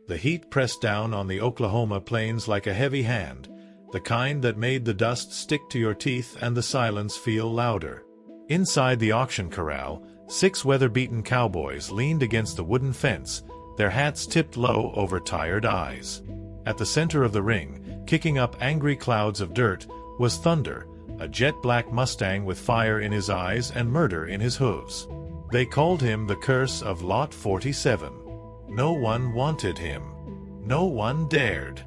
The heat pressed down on the Oklahoma plains like a heavy hand, the kind that made the dust stick to your teeth and the silence feel louder. Inside the auction corral, 6 weather-beaten cowboys leaned against the wooden fence, their hats tipped low over tired eyes. At the center of the ring, kicking up angry clouds of dirt, was Thunder, a jet-black Mustang with fire in his eyes and murder in his hooves. They called him the curse of Lot 47. No one wanted him. No one dared.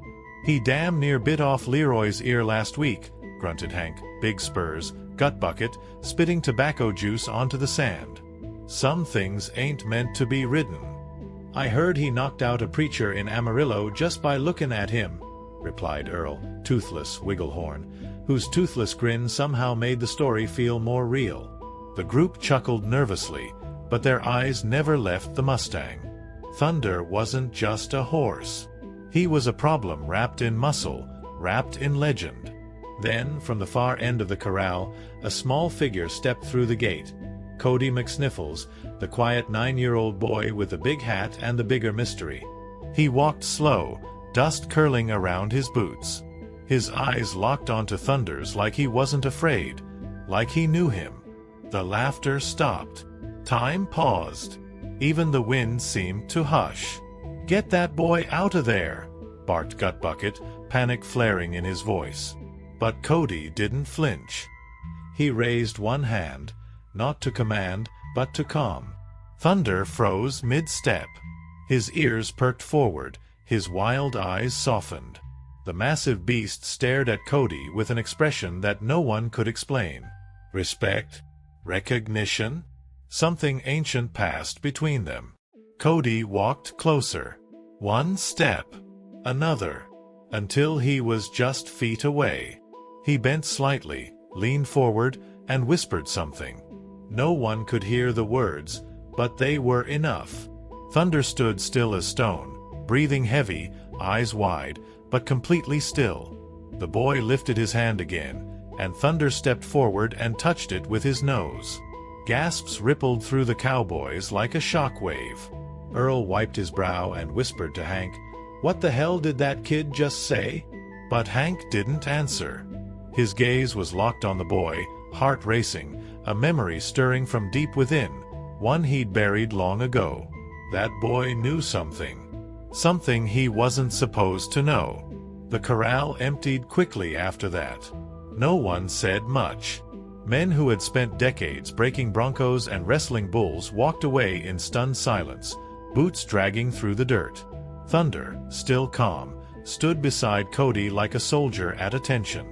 "He damn near bit off Leroy's ear last week," grunted Hank, big spurs, gut bucket, spitting tobacco juice onto the sand. "Some things ain't meant to be ridden." "I heard he knocked out a preacher in Amarillo just by looking at him," replied Earl, Toothless Wigglehorn, whose toothless grin somehow made the story feel more real. The group chuckled nervously, but their eyes never left the Mustang. Thunder wasn't just a horse. He was a problem wrapped in muscle, wrapped in legend. Then, from the far end of the corral, a small figure stepped through the gate. Cody McSniffles, the quiet 9-year-old boy with the big hat and the bigger mystery. He walked slow, dust curling around his boots. His eyes locked onto Thunder's like he wasn't afraid, like he knew him. The laughter stopped. Time paused. Even the wind seemed to hush. "Get that boy out of there!" barked Gutbucket, panic flaring in his voice. But Cody didn't flinch. He raised one hand, not to command, but to calm. Thunder froze mid-step. His ears perked forward, his wild eyes softened. The massive beast stared at Cody with an expression that no one could explain. Respect? Recognition? Something ancient passed between them. Cody walked closer. One step. Another. Until he was just feet away. He bent slightly, leaned forward, and whispered something. No one could hear the words, but they were enough. Thunder stood still as stone, breathing heavy, eyes wide, but completely still. The boy lifted his hand again, and Thunder stepped forward and touched it with his nose. Gasps rippled through the cowboys like a shockwave. Earl wiped his brow and whispered to Hank, "What the hell did that kid just say?" But Hank didn't answer. His gaze was locked on the boy, heart racing, a memory stirring from deep within, one he'd buried long ago. That boy knew something. Something he wasn't supposed to know. The corral emptied quickly after that. No one said much. Men who had spent decades breaking broncos and wrestling bulls walked away in stunned silence, boots dragging through the dirt. Thunder, still calm, stood beside Cody like a soldier at attention.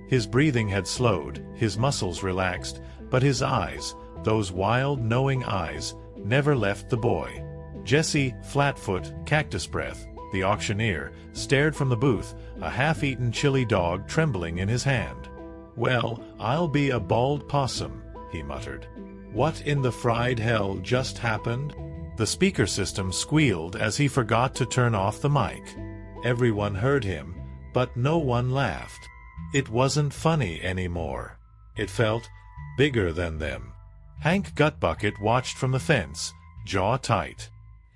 His breathing had slowed, his muscles relaxed, but his eyes, those wild, knowing eyes, never left the boy. Jesse, Flatfoot, Cactus Breath, the auctioneer, stared from the booth, a half-eaten chili dog trembling in his hand. "Well, I'll be a bald possum," he muttered. "What in the fried hell just happened?" The speaker system squealed as he forgot to turn off the mic. Everyone heard him, but no one laughed. It wasn't funny anymore. It felt bigger than them. Hank Gutbucket watched from the fence, jaw tight.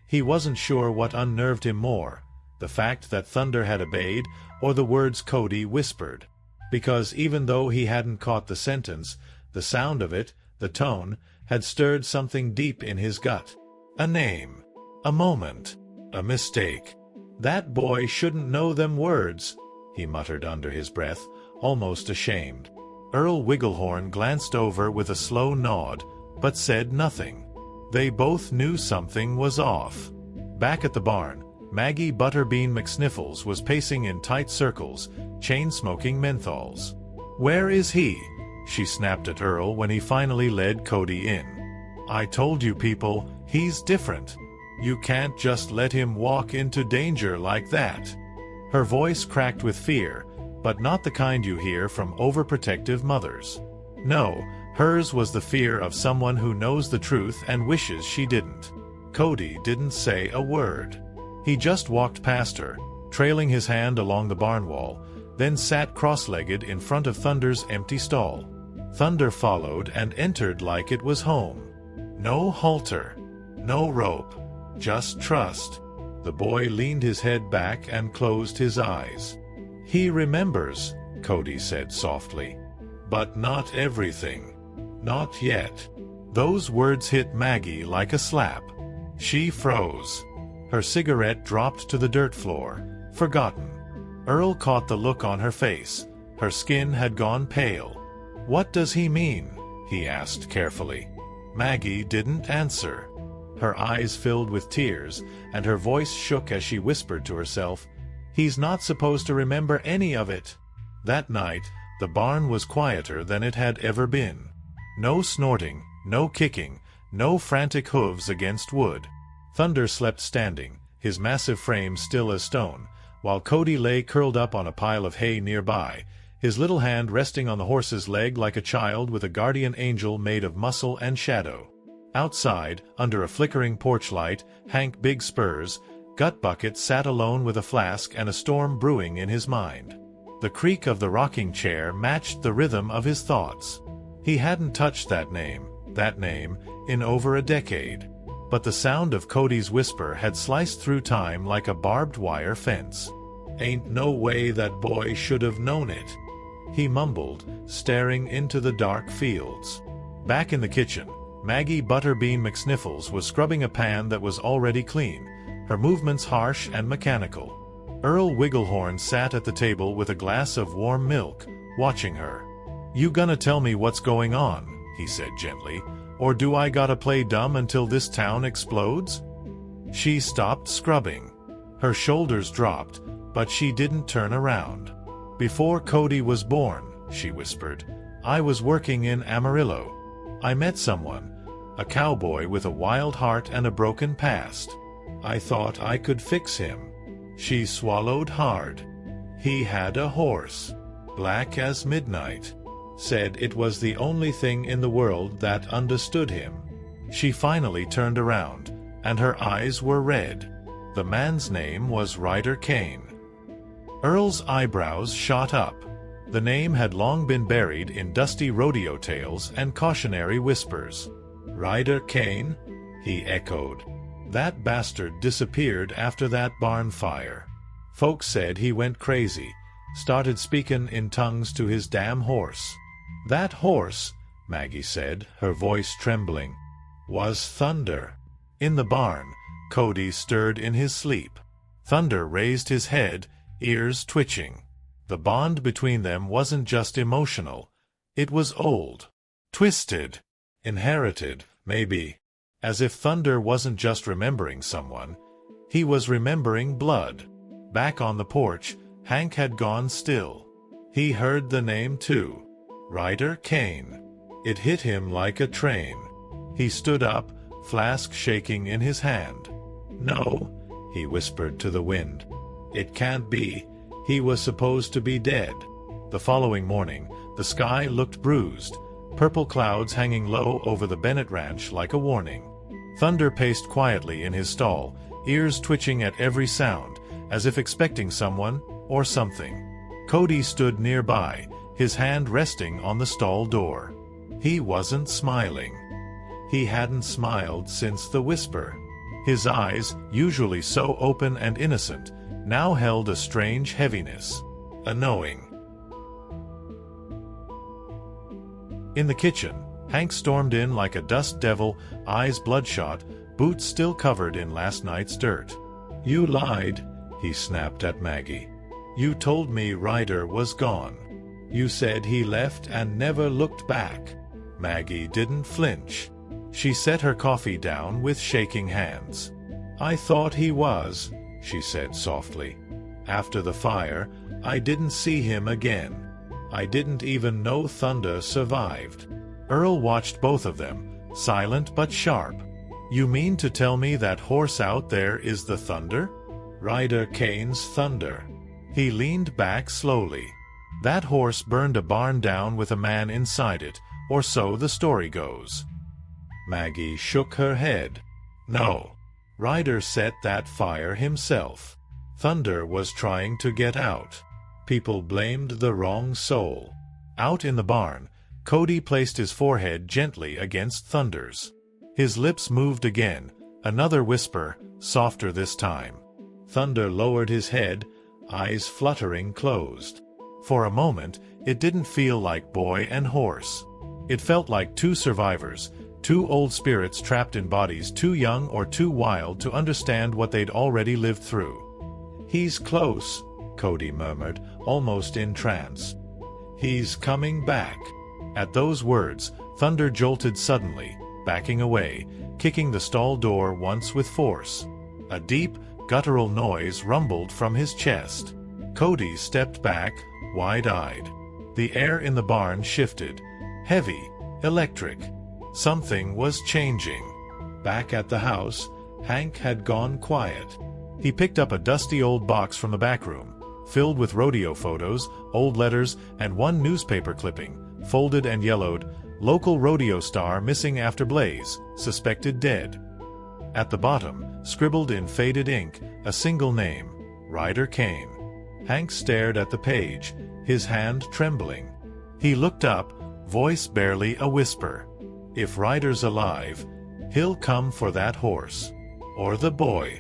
He wasn't sure what unnerved him more, the fact that Thunder had obeyed or the words Cody whispered. Because even though he hadn't caught the sentence, the sound of it, the tone, had stirred something deep in his gut. A name. A moment. A mistake. "That boy shouldn't know them words," he muttered under his breath, almost ashamed. Earl Wigglehorn glanced over with a slow nod, but said nothing. They both knew something was off. Back at the barn, Maggie Butterbean McSniffles was pacing in tight circles, chain-smoking menthols. "Where is he?" she snapped at Earl when he finally led Cody in. "I told you people, he's different. You can't just let him walk into danger like that." Her voice cracked with fear, but not the kind you hear from overprotective mothers. No, hers was the fear of someone who knows the truth and wishes she didn't. Cody didn't say a word. He just walked past her, trailing his hand along the barn wall, then sat cross-legged in front of Thunder's empty stall. Thunder followed and entered like it was home. No halter, no rope, just trust. The boy leaned his head back and closed his eyes. "He remembers," Cody said softly. "But not everything. Not yet." Those words hit Maggie like a slap. She froze. Her cigarette dropped to the dirt floor, forgotten. Earl caught the look on her face. Her skin had gone pale. "What does he mean?" he asked carefully. Maggie didn't answer. Her eyes filled with tears, and her voice shook as she whispered to herself, "He's not supposed to remember any of it." That night, the barn was quieter than it had ever been. No snorting, no kicking, no frantic hooves against wood. Thunder slept standing, his massive frame still as stone, while Cody lay curled up on a pile of hay nearby, his little hand resting on the horse's leg like a child with a guardian angel made of muscle and shadow. Outside, under a flickering porch light, Hank Big Spurs, Gut Bucket sat alone with a flask and a storm brewing in his mind. The creak of the rocking chair matched the rhythm of his thoughts. He hadn't touched that name, in over a decade. But the sound of Cody's whisper had sliced through time like a barbed wire fence. "Ain't no way that boy should have known it," he mumbled, staring into the dark fields. Back in the kitchen, Maggie Butterbean McSniffles was scrubbing a pan that was already clean, her movements harsh and mechanical. Earl Wigglehorn sat at the table with a glass of warm milk, watching her. "You gonna tell me what's going on?" he said gently. "Or do I gotta play dumb until this town explodes?" She stopped scrubbing. Her shoulders dropped, but she didn't turn around. "Before Cody was born," she whispered, "I was working in Amarillo. I met someone, a cowboy with a wild heart and a broken past. I thought I could fix him." She swallowed hard. "He had a horse, black as midnight. Said it was the only thing in the world that understood him." She finally turned around, and her eyes were red. The man's name was Ryder Kane. Earl's eyebrows shot up. The name had long been buried in dusty rodeo tales and cautionary whispers. "Ryder Kane?" he echoed. "That bastard disappeared after that barn fire. Folks said he went crazy, started speaking in tongues to his damn horse. That horse," Maggie said, her voice trembling, "was Thunder." In the barn, Cody stirred in his sleep. Thunder raised his head, ears twitching. The bond between them wasn't just emotional. It was old. Twisted. Inherited, maybe. As if Thunder wasn't just remembering someone. He was remembering blood. Back on the porch, Hank had gone still. He heard the name too. Ryder Kane. It hit him like a train. He stood up, flask shaking in his hand. "No," he whispered to the wind. "It can't be. He was supposed to be dead." The following morning, the sky looked bruised, purple clouds hanging low over the Bennett Ranch like a warning. Thunder paced quietly in his stall, ears twitching at every sound, as if expecting someone or something. Cody stood nearby, his hand resting on the stall door. He wasn't smiling. He hadn't smiled since the whisper. His eyes, usually so open and innocent, now held a strange heaviness, a knowing. In the kitchen, Hank stormed in like a dust devil, eyes bloodshot, boots still covered in last night's dirt. "You lied," he snapped at Maggie. "You told me Ryder was gone. You said he left and never looked back." Maggie didn't flinch. She set her coffee down with shaking hands. "I thought he was," she said softly. "After the fire, I didn't see him again. I didn't even know Thunder survived." Earl watched both of them, silent but sharp. "You mean to tell me that horse out there is the Thunder?" "Ryder Kane's Thunder." He leaned back slowly. "That horse burned a barn down with a man inside it, or so the story goes." Maggie shook her head. "No. Ryder set that fire himself. Thunder was trying to get out. People blamed the wrong soul." Out in the barn, Cody placed his forehead gently against Thunder's. His lips moved again, another whisper, softer this time. Thunder lowered his head, eyes fluttering closed. For a moment, it didn't feel like boy and horse. It felt like two survivors, two old spirits trapped in bodies too young or too wild to understand what they'd already lived through. "He's close," Cody murmured, almost in trance. "He's coming back." At those words, Thunder jolted suddenly, backing away, kicking the stall door once with force. A deep, guttural noise rumbled from his chest. Cody stepped back, wide-eyed. The air in the barn shifted. Heavy, electric. Something was changing. Back at the house, Hank had gone quiet. He picked up a dusty old box from the back room, filled with rodeo photos, old letters, and one newspaper clipping, folded and yellowed, "Local rodeo star missing after blaze, suspected dead." At the bottom, scribbled in faded ink, a single name, Ryder Kane. Hank stared at the page, his hand trembling. He looked up, voice barely a whisper. "If Ryder's alive, he'll come for that horse. Or the boy.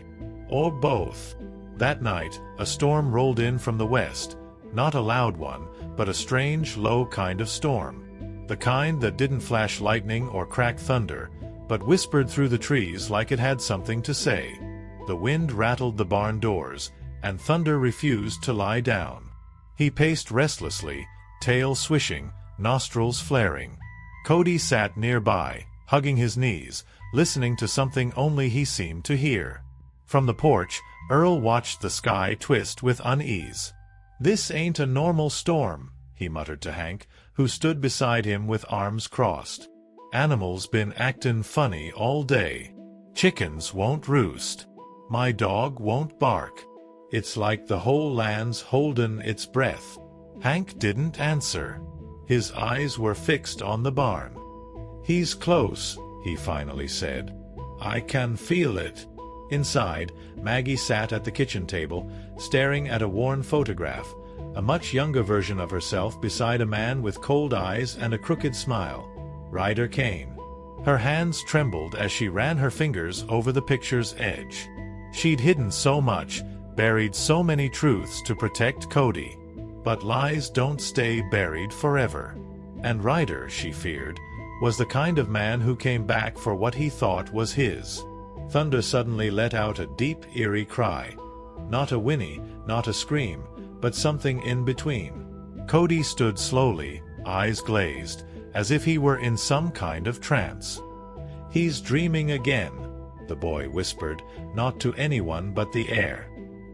Or both." That night, a storm rolled in from the west, not a loud one, but a strange, low kind of storm. The kind that didn't flash lightning or crack thunder, but whispered through the trees like it had something to say. The wind rattled the barn doors, and Thunder refused to lie down. He paced restlessly, tail swishing, nostrils flaring. Cody sat nearby, hugging his knees, listening to something only he seemed to hear. From the porch, Earl watched the sky twist with unease. "This ain't a normal storm," he muttered to Hank, who stood beside him with arms crossed. "Animals been actin' funny all day. Chickens won't roost. My dog won't bark. It's like the whole land's holdin' its breath." Hank didn't answer. His eyes were fixed on the barn. "He's close," he finally said. "I can feel it." Inside, Maggie sat at the kitchen table, staring at a worn photograph, a much younger version of herself beside a man with cold eyes and a crooked smile. Ryder Kane. Her hands trembled as she ran her fingers over the picture's edge. She'd hidden so much, buried so many truths to protect Cody. But lies don't stay buried forever. And Ryder, she feared, was the kind of man who came back for what he thought was his. Thunder suddenly let out a deep, eerie cry. Not a whinny, not a scream, but something in between. Cody stood slowly, eyes glazed, as if he were in some kind of trance. "He's dreaming again," the boy whispered, not to anyone but the air.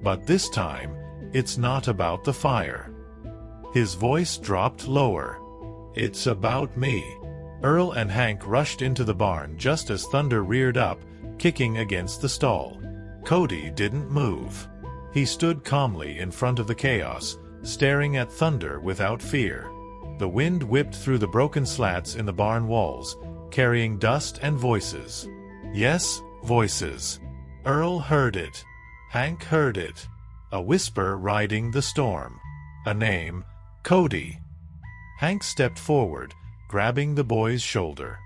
"But this time, it's not about the fire." His voice dropped lower. "It's about me." Earl and Hank rushed into the barn just as Thunder reared up, kicking against the stall. Cody didn't move. He stood calmly in front of the chaos, staring at Thunder without fear. The wind whipped through the broken slats in the barn walls, carrying dust and voices. Yes, voices. Earl heard it. Hank heard it. A whisper riding the storm. A name, Cody. Hank stepped forward, grabbing the boy's shoulder.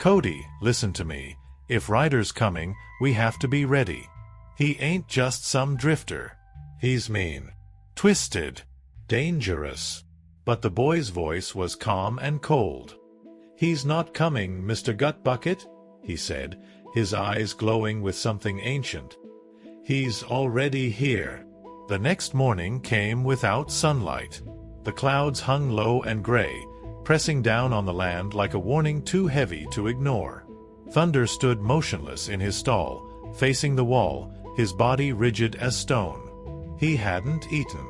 "Cody, listen to me. If Ryder's coming, we have to be ready. He ain't just some drifter. He's mean, twisted, dangerous." But the boy's voice was calm and cold. "He's not coming, Mr. Gutbucket," he said, his eyes glowing with something ancient. "He's already here." The next morning came without sunlight. The clouds hung low and gray, pressing down on the land like a warning too heavy to ignore. Thunder stood motionless in his stall, facing the wall, his body rigid as stone. He hadn't eaten.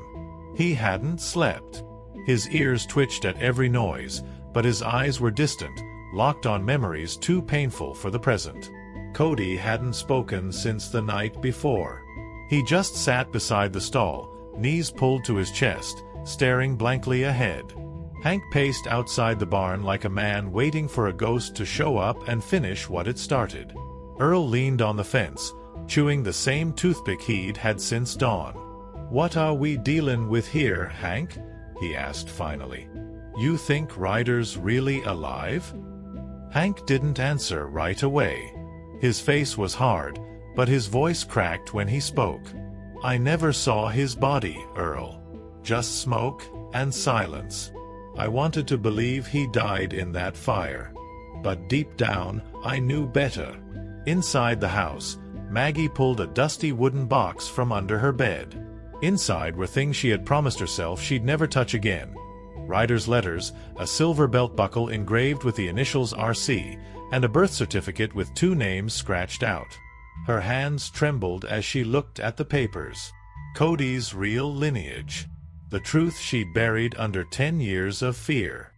He hadn't slept. His ears twitched at every noise, but his eyes were distant, locked on memories too painful for the present. Cody hadn't spoken since the night before. He just sat beside the stall, knees pulled to his chest, staring blankly ahead. Hank paced outside the barn like a man waiting for a ghost to show up and finish what it started. Earl leaned on the fence, chewing the same toothpick he'd had since dawn. "What are we dealin' with here, Hank?" he asked finally. "You think Ryder's really alive?" Hank didn't answer right away. His face was hard, but his voice cracked when he spoke. I never saw his body, Earl. Just smoke and silence. I wanted to believe he died in that fire. But deep down, I knew better. Inside the house, Maggie pulled a dusty wooden box from under her bed. Inside were things she had promised herself she'd never touch again. Ryder's letters, a silver belt buckle engraved with the initials RC, and a birth certificate with 2 names scratched out. Her hands trembled as she looked at the papers. Cody's real lineage. The truth she buried under 10 years of fear.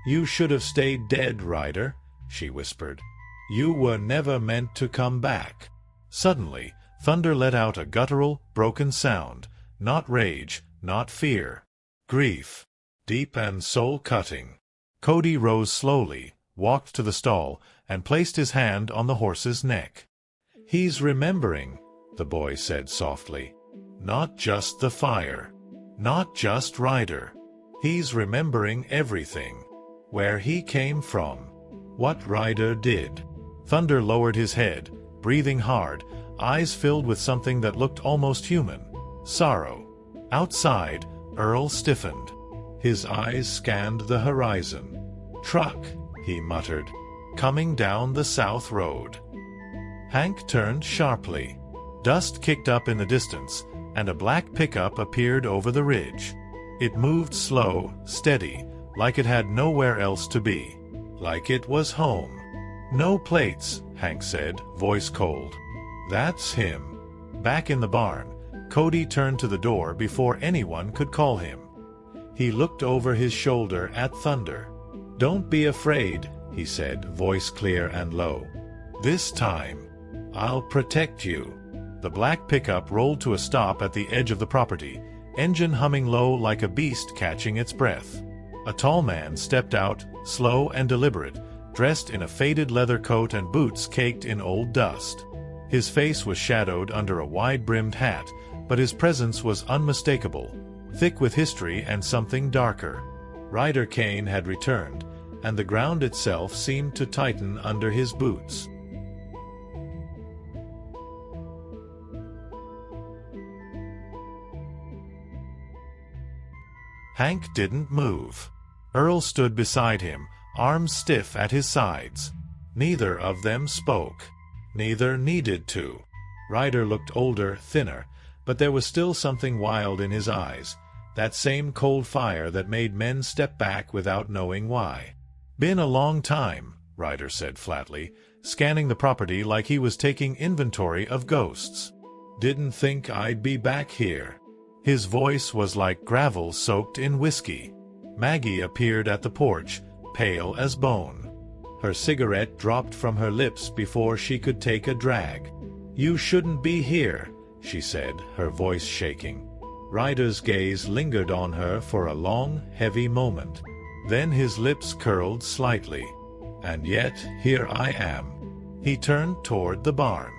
"You should have stayed dead, Ryder," she whispered. "You were never meant to come back." Suddenly, thunder let out a guttural, broken sound. Not rage, not fear. Grief. Deep and soul-cutting. Cody rose slowly, walked to the stall, and placed his hand on the horse's neck. "He's remembering," the boy said softly. "Not just the fire. Not just Ryder. He's remembering everything. Where he came from. What Ryder did." Thunder lowered his head, breathing hard, eyes filled with something that looked almost human. Sorrow. Outside, Earl stiffened. His eyes scanned the horizon. "Truck," he muttered, "coming down the south road." Hank turned sharply. Dust kicked up in the distance, and a black pickup appeared over the ridge. It moved slow, steady, like it had nowhere else to be. Like it was home. "No plates," Hank said, voice cold. "That's him." Back in the barn, Cody turned to the door before anyone could call him. He looked over his shoulder at Thunder. "Don't be afraid," he said, voice clear and low. "This time, I'll protect you." The black pickup rolled to a stop at the edge of the property, engine humming low like a beast catching its breath. A tall man stepped out, slow and deliberate, dressed in a faded leather coat and boots caked in old dust. His face was shadowed under a wide-brimmed hat, but his presence was unmistakable, thick with history and something darker. Ryder Kane had returned, and the ground itself seemed to tighten under his boots. Hank didn't move. Earl stood beside him, arms stiff at his sides. Neither of them spoke. Neither needed to. Ryder looked older, thinner, but there was still something wild in his eyes, that same cold fire that made men step back without knowing why. "Been a long time," Ryder said flatly, scanning the property like he was taking inventory of ghosts. "Didn't think I'd be back here." His voice was like gravel soaked in whiskey. Maggie appeared at the porch, pale as bone. Her cigarette dropped from her lips before she could take a drag. "You shouldn't be here," she said, her voice shaking. Ryder's gaze lingered on her for a long, heavy moment. Then his lips curled slightly. "And yet, here I am." He turned toward the barn.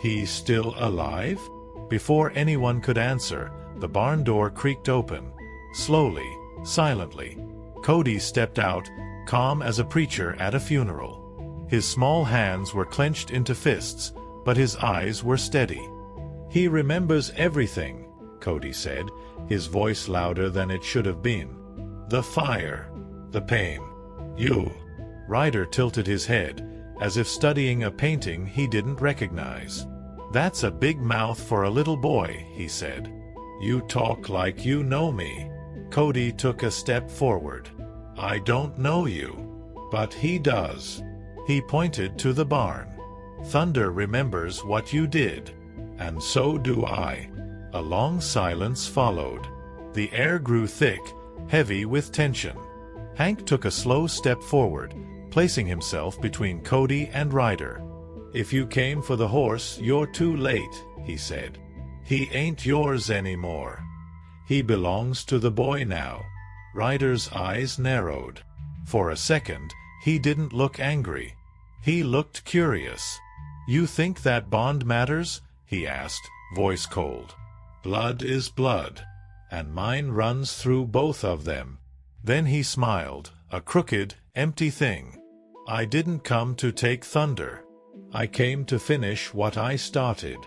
"He's still alive?" Before anyone could answer, the barn door creaked open. Slowly, silently, Cody stepped out, calm as a preacher at a funeral. His small hands were clenched into fists, but his eyes were steady. "He remembers everything," Cody said, his voice louder than it should have been. "The fire, the pain, you." Ryder tilted his head, as if studying a painting he didn't recognize. "That's a big mouth for a little boy," he said. "You talk like you know me." Cody took a step forward. "I don't know you, but he does." He pointed to the barn. "Thunder remembers what you did, and so do I." A long silence followed. The air grew thick, heavy with tension. Hank took a slow step forward, placing himself between Cody and Ryder. "If you came for the horse, you're too late," he said. "He ain't yours anymore. He belongs to the boy now." Ryder's eyes narrowed. For a second, he didn't look angry. He looked curious. "You think that bond matters?" he asked, voice cold. "Blood is blood, and mine runs through both of them." Then he smiled, a crooked, empty thing. "I didn't come to take Thunder. I came to finish what I started."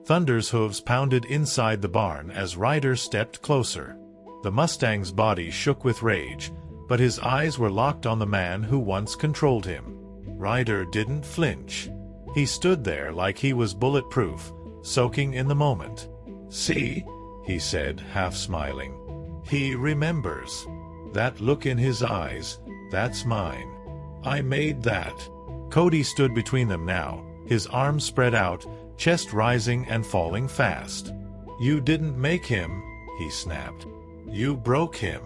Thunder's hooves pounded inside the barn as Ryder stepped closer. The Mustang's body shook with rage, but his eyes were locked on the man who once controlled him. Ryder didn't flinch. He stood there like he was bulletproof, soaking in the moment. "See?" he said, half smiling. "He remembers. That look in his eyes, that's mine. I made that." Cody stood between them now, his arms spread out, chest rising and falling fast. "You didn't make him," he snapped. "You broke him.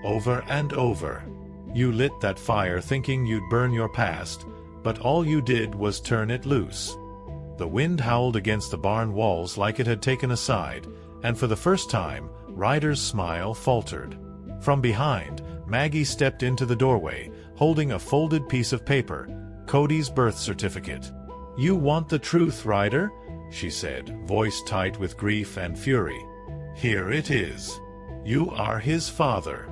Over and over. You lit that fire thinking you'd burn your past, but all you did was turn it loose." The wind howled against the barn walls like it had taken a side, and for the first time, Ryder's smile faltered. From behind, Maggie stepped into the doorway, holding a folded piece of paper, Cody's birth certificate. "You want the truth, Ryder?" she said, voice tight with grief and fury. "Here it is. You are his father.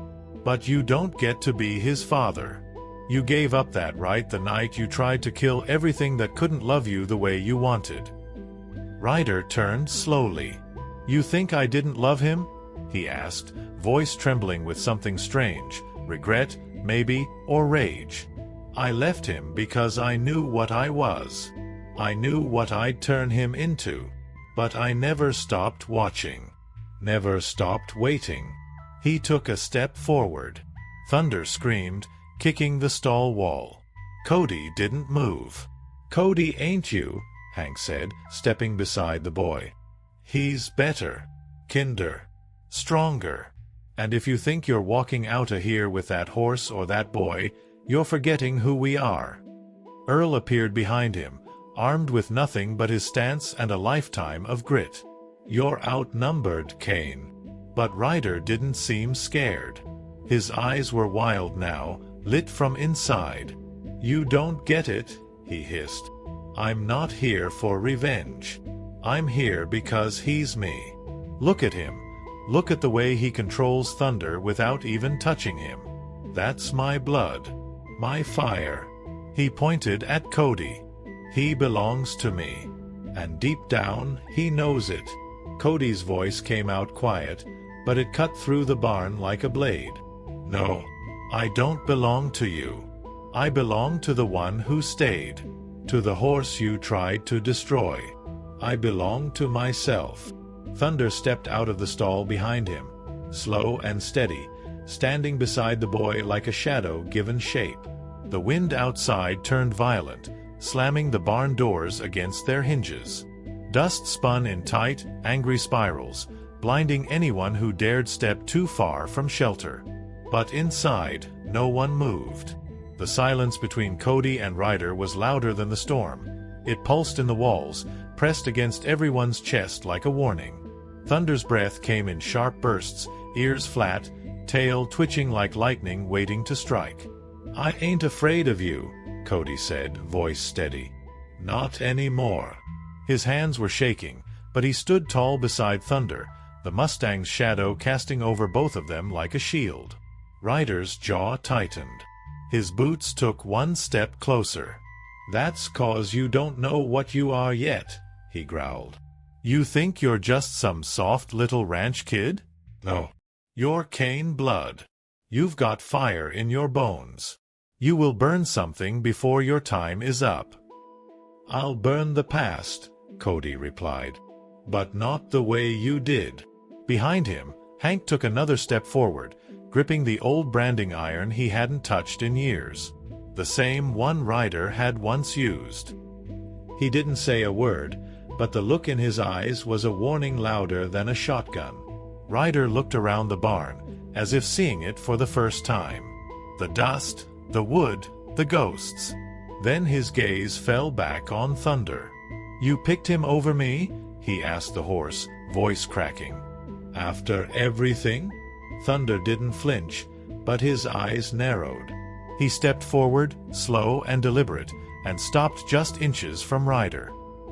But you don't get to be his father. You gave up that right the night you tried to kill everything that couldn't love you the way you wanted." Ryder turned slowly. "You think I didn't love him?" he asked, voice trembling with something strange, regret, maybe, or rage. "I left him because I knew what I was. I knew what I'd turn him into. But I never stopped watching. Never stopped waiting." He took a step forward. Thunder screamed, kicking the stall wall. Cody didn't move. "Cody ain't you," Hank said, stepping beside the boy. "He's better. Kinder. Stronger. And if you think you're walking out of here with that horse or that boy, you're forgetting who we are." Earl appeared behind him, armed with nothing but his stance and a lifetime of grit. "You're outnumbered, Kane." But Ryder didn't seem scared. His eyes were wild now, lit from inside. "You don't get it," he hissed. "I'm not here for revenge. I'm here because he's me. Look at him. Look at the way he controls Thunder without even touching him. That's my blood. My fire." He pointed at Cody. "He belongs to me. And deep down, he knows it." Cody's voice came out quiet, but it cut through the barn like a blade. "No, I don't belong to you. I belong to the one who stayed. To the horse you tried to destroy. I belong to myself." Thunder stepped out of the stall behind him, slow and steady, standing beside the boy like a shadow given shape. The wind outside turned violent, slamming the barn doors against their hinges. Dust spun in tight, angry spirals, blinding anyone who dared step too far from shelter. But inside, no one moved. The silence between Cody and Ryder was louder than the storm. It pulsed in the walls, pressed against everyone's chest like a warning. Thunder's breath came in sharp bursts, ears flat, tail twitching like lightning waiting to strike. "I ain't afraid of you," Cody said, voice steady. "Not anymore." His hands were shaking, but he stood tall beside Thunder, the Mustang's shadow casting over both of them like a shield. Ryder's jaw tightened. His boots took one step closer. "That's 'cause you don't know what you are yet," he growled. "You think you're just some soft little ranch kid? No. You're Kane blood. You've got fire in your bones. You will burn something before your time is up." "I'll burn the past," Cody replied. "But not the way you did." Behind him, Hank took another step forward, gripping the old branding iron he hadn't touched in years. The same one Ryder had once used. He didn't say a word, but the look in his eyes was a warning louder than a shotgun. Ryder looked around the barn, as if seeing it for the first time. The dust, the wood, the ghosts. Then his gaze fell back on Thunder. "You picked him over me?" he asked the horse, voice cracking. "After everything?" Thunder didn't flinch, but his eyes narrowed. He stepped forward, slow and deliberate, and stopped just inches from Ryder.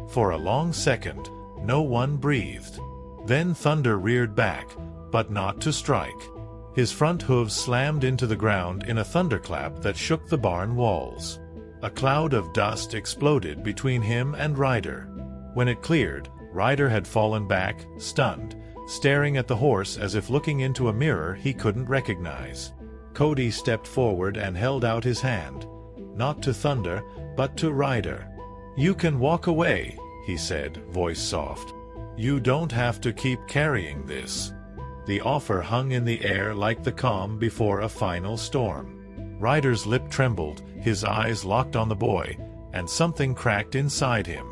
For a long second, no one breathed. Then Thunder reared back, but not to strike. His front hooves slammed into the ground in a thunderclap that shook the barn walls. A cloud of dust exploded between him and Ryder. When it cleared, Ryder had fallen back, stunned, staring at the horse as if looking into a mirror he couldn't recognize. Cody stepped forward and held out his hand. Not to Thunder, but to Ryder. "You can walk away," he said, voice soft. "You don't have to keep carrying this." The offer hung in the air like the calm before a final storm. Ryder's lip trembled, his eyes locked on the boy, and something cracked inside him.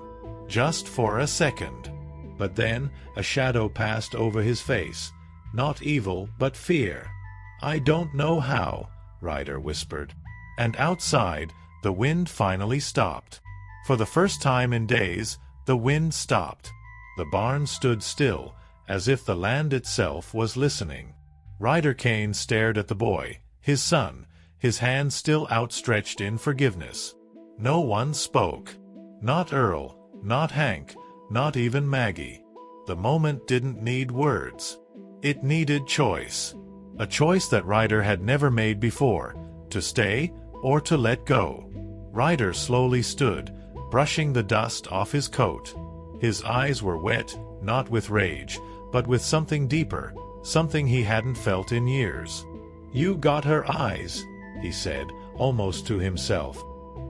Just for a second. But then, a shadow passed over his face. Not evil, but fear. "I don't know how," Ryder whispered. And outside, the wind finally stopped. For the first time in days, the wind stopped. The barn stood still, as if the land itself was listening. Ryder Kane stared at the boy, his son, his hand still outstretched in forgiveness. No one spoke. Not Earl, not Hank, not even Maggie. The moment didn't need words. It needed choice. A choice that Ryder had never made before, to stay or to let go. Ryder slowly stood, brushing the dust off his coat. His eyes were wet, not with rage, but with something deeper, something he hadn't felt in years. "You got her eyes," he said, almost to himself.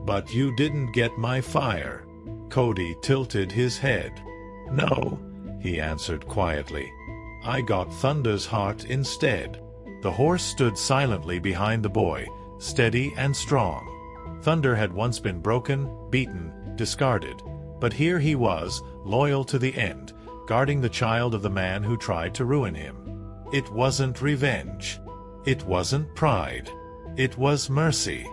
"But you didn't get my fire." Cody tilted his head. "No," he answered quietly. "I got Thunder's heart instead." The horse stood silently behind the boy, steady and strong. Thunder had once been broken, beaten, discarded. But here he was, loyal to the end, guarding the child of the man who tried to ruin him. It wasn't revenge. It wasn't pride. It was mercy.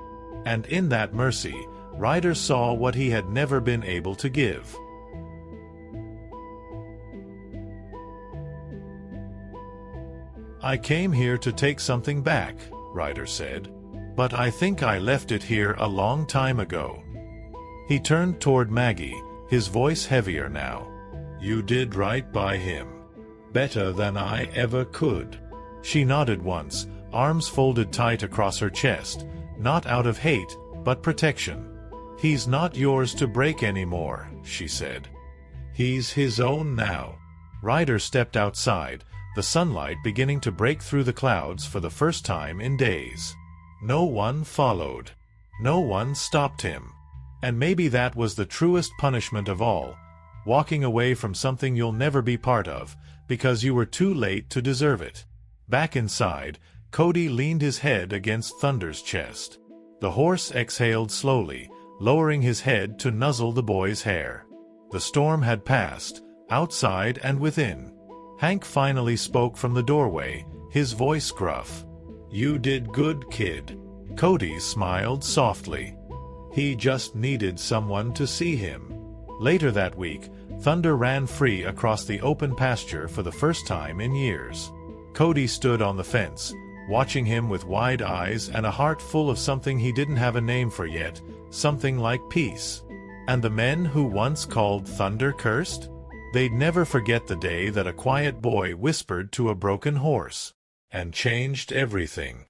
And in that mercy, Ryder saw what he had never been able to give. "I came here to take something back," Ryder said. "But I think I left it here a long time ago." He turned toward Maggie, his voice heavier now. "You did right by him. Better than I ever could." She nodded once, arms folded tight across her chest, not out of hate, but protection. "He's not yours to break anymore," she said. "He's his own now." Ryder stepped outside, the sunlight beginning to break through the clouds for the first time in days. No one followed. No one stopped him. And maybe that was the truest punishment of all, walking away from something you'll never be part of, because you were too late to deserve it. Back inside, Cody leaned his head against Thunder's chest. The horse exhaled slowly, lowering his head to nuzzle the boy's hair. The storm had passed, outside and within. Hank finally spoke from the doorway, his voice gruff. "You did good, kid." Cody smiled softly. He just needed someone to see him. Later that week, Thunder ran free across the open pasture for the first time in years. Cody stood on the fence, watching him with wide eyes and a heart full of something he didn't have a name for yet, something like peace. And the men who once called Thunder cursed? They'd never forget the day that a quiet boy whispered to a broken horse and changed everything.